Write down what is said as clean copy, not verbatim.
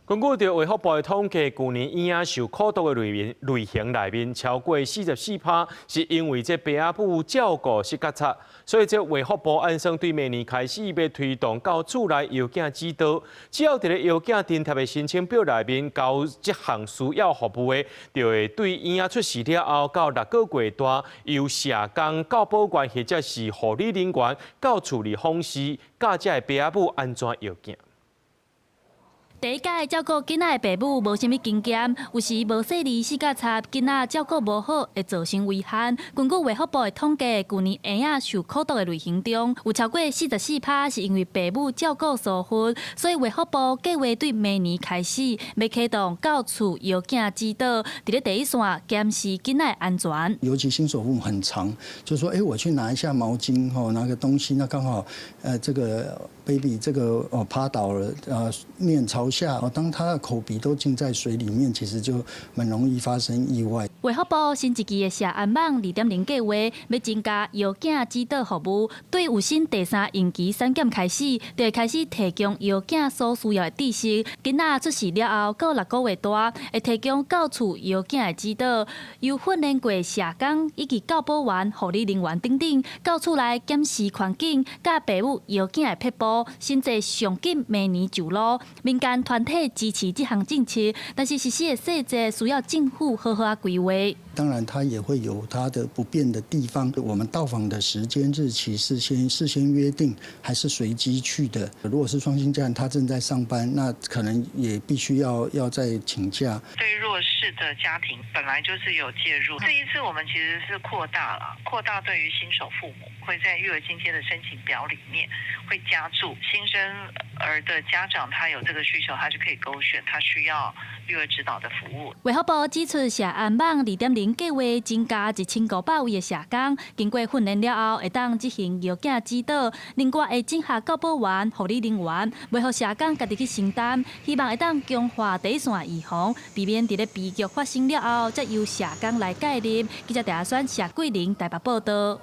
根据着卫福部的统计，去年婴仔受苦毒的类型内面，超过44%是因为这爸仔母照顾失觉差。所以这卫福部按算对明年开始要推动到厝内幼囝指导，只要伫咧幼囝津贴的申请表内面交这项需要服务的，就会对婴仔出世了后到6个月大，由社工、教保员或者是护理人员到处理访视，教这个爸仔母安怎幼囝。 第一届照顾囡仔的父母无啥物经验，有时无细腻四角插，囡仔照顾无好，会造成危险。根据卫福部的统计，去年婴仔受苦毒的类型中，有超过44%是因为父母照顾疏忽，所以卫福部计划对明年开始，要启动到厝幼囝指导，伫咧第一线监视囡仔的安全。尤其新手父母很长，就说我去拿一下毛巾拿个东西，那刚好这个 baby 这个趴倒了，面朝下，当他的口鼻都浸在水里面，其实就蛮容易发生意外。卫福部新一期的社安网2.0计划要增加幼囝指导服务，对有新第3应期产检开始，就会开始提供幼囝所需要的知识。囡仔出世了后到6个月大，会提供到厝幼囝的指导，由训练过社工以及教保员、护理人员等等，到厝内检视环境，甲父母幼囝的撇步。 新制上紧明年就路，民间团体支持这项政策，但是实施的细节需要政府好好规划。当然，它也会有它的不便的地方。我们到访的时间日期是事先约定，还是随机去的？如果是双薪家庭，他正在上班，那可能也必须要再请假。对弱势的家庭本来就是有介入，这一次我们其实是扩大对于新手父母会在育儿津贴的申请表里面会加注新生儿的家长，他有这个需求，他就可以勾选他需要育儿指导的服务。卫福部指出，社安网2.0计划增加1500位的社工，经过训练了后，会当执行幼囝指导。另外，会整合教保员、护理人员，袂互社工家己去承担。希望会当强化第一线预防，避免伫咧悲剧发生了后，再由社工来介入。记者陈阿选、谢桂玲台北报道。